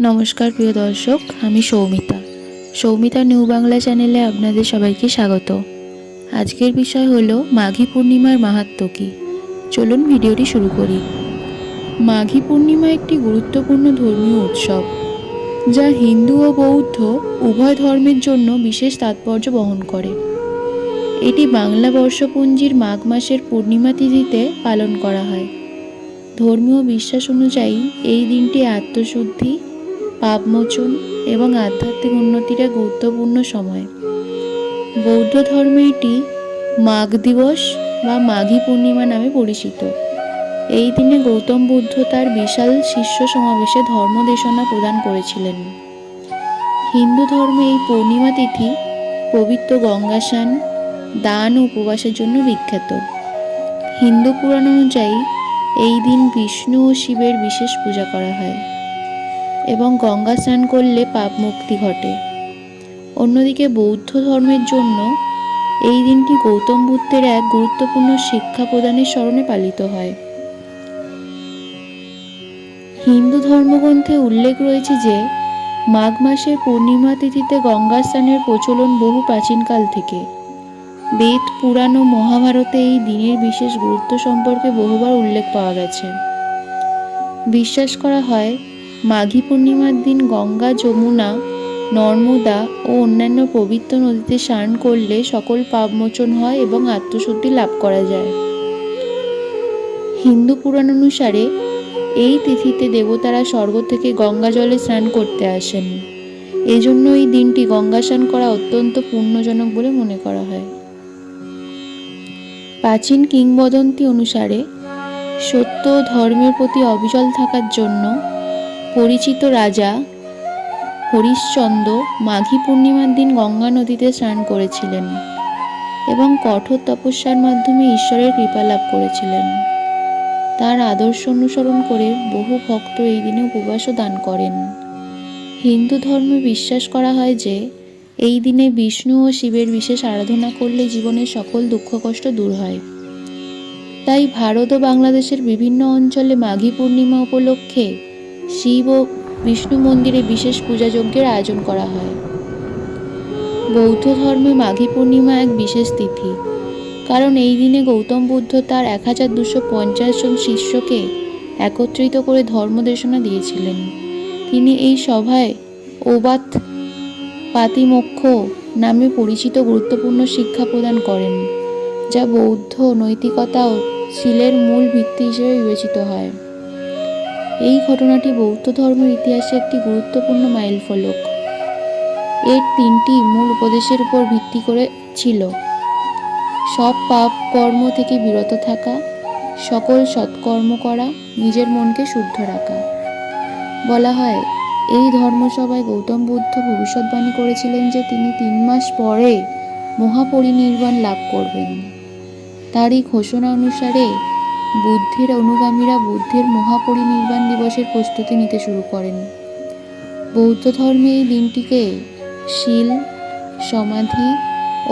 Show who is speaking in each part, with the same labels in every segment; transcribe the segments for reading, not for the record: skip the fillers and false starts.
Speaker 1: নমস্কার প্রিয় দর্শক, আমি সৌমিতা নিউ বাংলা চ্যানেলে আপনাদের সবাইকে স্বাগত। আজকের বিষয় হলো মাঘী পূর্ণিমার মাহাত্ম্য কী। চলুন ভিডিওটি শুরু করি। মাঘী পূর্ণিমা একটি গুরুত্বপূর্ণ ধর্মীয় উৎসব, যা হিন্দু ও বৌদ্ধ উভয় ধর্মের জন্য বিশেষ তাৎপর্য বহন করে। এটি বাংলা বর্ষপঞ্জির মাঘ মাসের পূর্ণিমা তিথিতে পালন করা হয়। ধর্মীয় বিশ্বাস অনুযায়ী এই দিনটি আত্মশুদ্ধি, পাপমোচন এবং আধ্যাত্মিক উন্নতির এক গুরুত্বপূর্ণ সময়। বৌদ্ধ ধর্মে এটি মাঘ দিবস বা মাঘী পূর্ণিমা নামে পরিচিত। এই দিনে গৌতম বুদ্ধ তার বিশাল শিষ্য সমাবেশে ধর্মদেশনা প্রদান করেছিলেন। হিন্দু ধর্মে এই পূর্ণিমা তিথি পবিত্র গঙ্গা স্নান, দান ও উপবাসের জন্য বিখ্যাত। হিন্দু পুরাণ অনুযায়ী এই দিন বিষ্ণু ও শিবের বিশেষ পূজা করা হয় এবং গঙ্গা স্নান করলে পাপ মুক্তি ঘটে। অন্যদিকে বৌদ্ধ ধর্মের জন্য এই দিনটি গৌতম বুদ্ধের এক গুরুত্বপূর্ণ শিক্ষা প্রদানের স্মরণে পালিত হয়। হিন্দু ধর্মগ্রন্থে উল্লেখ রয়েছে যে মাঘ মাসের পূর্ণিমা তিথিতে গঙ্গা স্নানের প্রচলন বহু প্রাচীনকাল থেকে। বেদ, পুরাণ ও মহাভারতে এই দিনের বিশেষ গুরুত্ব সম্পর্কে বহুবার উল্লেখ পাওয়া গেছে। বিশ্বাস করা হয় মাঘী পূর্ণিমার দিন গঙ্গা, যমুনা, নর্মদা ও অন্যান্য পবিত্র নদীতে স্নান করলে সকল পাপমোচন হয় এবং আত্মশুদ্ধি লাভ করা যায়। হিন্দু পুরাণ অনুসারে এই তিথিতে দেবতারা স্বর্গ থেকে গঙ্গা জলে স্নান করতে আসেন। এজন্য এই দিনটি গঙ্গা স্নান করা অত্যন্ত পুণ্যজনক বলে মনে করা হয়। প্রাচীন কিংবদন্তি অনুসারে সত্য ও ধর্মের প্রতি অবিচল থাকার জন্য পরিচিত রাজা হরিশ্চন্দ্র মাঘী পূর্ণিমার দিন গঙ্গা নদীতে স্নান করেছিলেন এবং কঠোর তপস্যার মাধ্যমে ঈশ্বরের কৃপা লাভ করেছিলেন। তার আদর্শ অনুসরণ করে বহু ভক্ত এই দিনে উপবাস ও দান করেন। হিন্দু ধর্মে বিশ্বাস করা হয় যে এই দিনে বিষ্ণু ও শিবের বিশেষ আরাধনা করলে জীবনের সকল দুঃখ কষ্ট দূর হয়। তাই ভারত ও বাংলাদেশের বিভিন্ন অঞ্চলে মাঘী পূর্ণিমা উপলক্ষে শিব ও বিষ্ণু মন্দিরে বিশেষ পূজাযজ্ঞের আয়োজন করা হয়। বৌদ্ধ ধর্মে মাঘী পূর্ণিমা এক বিশেষ তিথি, কারণ এই দিনে গৌতম বুদ্ধ তার 1250 জন শিষ্যকে একত্রিত করে ধর্মদেশনা দিয়েছিলেন। তিনি এই সভায় ওবাত পাতিমোক্ষ নামে পরিচিত গুরুত্বপূর্ণ শিক্ষা প্রদান করেন, যা বৌদ্ধ নৈতিকতা ও শীলের মূল ভিত্তি হিসেবে বিবেচিত হয়। এই ঘটনাটি বৌদ্ধ ধর্মের ইতিহাসে একটি গুরুত্বপূর্ণ মাইলফলক। এর 3টি মূল উপদেশের উপর ভিত্তি করে ছিল: সব পাপ কর্ম থেকে বিরত থাকা, সকল সৎকর্ম করা, নিজের মনকে শুদ্ধ রাখা। বলা হয় এই ধর্মসভায় গৌতম বুদ্ধ ভবিষ্যৎবাণী করেছিলেন যে তিনি 3 মাস পরে মহাপরিনির্বাণ লাভ করবেন। তার এই ঘোষণা অনুসারে বুদ্ধের অনুগামীরা বুদ্ধের মহাপরিনির্বাণ দিবসের প্রস্তুতি নিতে শুরু করেন। বৌদ্ধ ধর্মে এই দিনটিকে শীল, সমাধি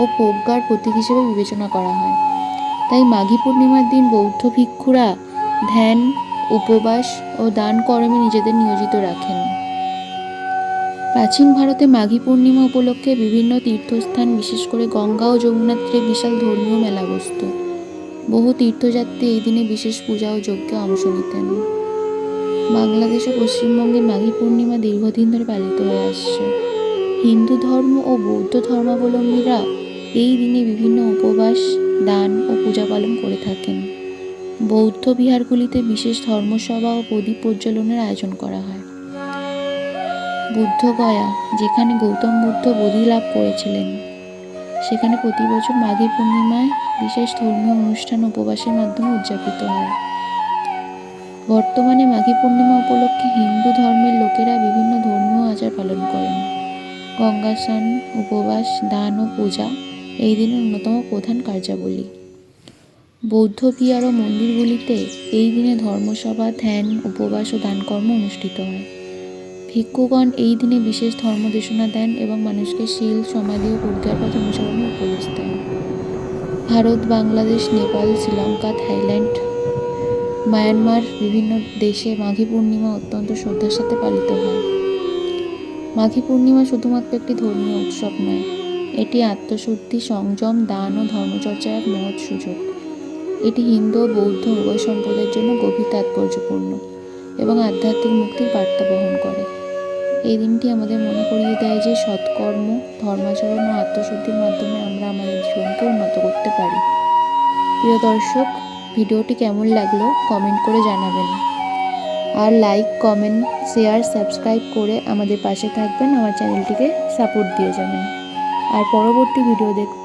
Speaker 1: ও প্রজ্ঞার প্রতীক হিসেবে বিবেচনা করা হয়। তাই মাঘী পূর্ণিমার দিন বৌদ্ধ ভিক্ষুরা ধ্যান, উপবাস ও দান কর্মে নিজেদের নিয়োজিত রাখেন। প্রাচীন ভারতে মাঘী পূর্ণিমা উপলক্ষে বিভিন্ন তীর্থস্থান, বিশেষ করে গঙ্গা ও যমুনার তীরে বিশাল ধর্মীয় মেলা বসত। বহু তীর্থযাত্রী এই দিনে বিশেষ পূজা ও যজ্ঞে অংশ নিতেন। বাংলাদেশ ও পশ্চিমবঙ্গে মাঘী পূর্ণিমা দীর্ঘদিন ধরে পালিত হয়ে আসছে। হিন্দু ধর্ম ও বৌদ্ধ ধর্মাবলম্বীরা এই দিনে বিভিন্ন উপবাস, দান ও পূজা পালন করে থাকেন। বৌদ্ধ বিহারগুলিতে বিশেষ ধর্মসভা ও প্রদীপ প্রজ্বলনের আয়োজন করা হয়। বুদ্ধগয়া, যেখানে গৌতম বুদ্ধ বোধি লাভ করেছিলেন, সেখানে প্রতি বছর মাঘী পূর্ণিমায় বিশেষ ধর্মীয় অনুষ্ঠান উপবাসের মাধ্যমে উদযাপিত হয়। বর্তমানে মাঘী পূর্ণিমা উপলক্ষে হিন্দু ধর্মের লোকেরা বিভিন্ন ধর্মীয় আচার পালন করেন। গঙ্গা স্নান, উপবাস, দান ও পূজা এই দিনের অন্যতম প্রধান কার্যাবলী। বৌদ্ধ বিহার ও মন্দিরগুলিতে এই দিনে ধর্মসভা, ধ্যান, উপবাস ও দানকর্ম অনুষ্ঠিত হয়। ভিক্ষুগণ এই দিনে বিশেষ ধর্মদেশনা দেন এবং মানুষকে শীল, সমাধি ও প্রজ্ঞার পথ অনুসরণের উপদেশ দেন। ভারত, বাংলাদেশ, নেপাল, শ্রীলঙ্কা, থাইল্যান্ড, মায়ানমার বিভিন্ন দেশে মাঘী পূর্ণিমা অত্যন্ত শ্রদ্ধার সাথে পালিত হয়। মাঘী পূর্ণিমা শুধুমাত্র একটি ধর্মীয় উৎসব নয়, এটি আত্মশুদ্ধি, সংযম, দান ও ধর্মচর্চার এক মহৎ সুযোগ। এটি হিন্দু ও বৌদ্ধ উভয় সম্প্রদায়ের জন্য গভীর তাৎপর্যপূর্ণ এবং আধ্যাত্মিক মুক্তির বার্তা বহন করে। এই দিনটি আমাদের মনে করিয়ে দেয় যে সৎকর্ম, ধর্মাচরণ ও আত্মশুদ্ধির মাধ্যমে আমরা আমাদের জীবনকে উন্নত করতে পারি। প্রিয় দর্শক, ভিডিওটি কেমন লাগলো কমেন্ট করে জানাবেন। আর লাইক, কমেন্ট, শেয়ার, সাবস্ক্রাইব করে আমাদের পাশে থাকবেন, আমার চ্যানেলটিকে সাপোর্ট দিয়ে যাবেন। আর পরবর্তী ভিডিও দেখতে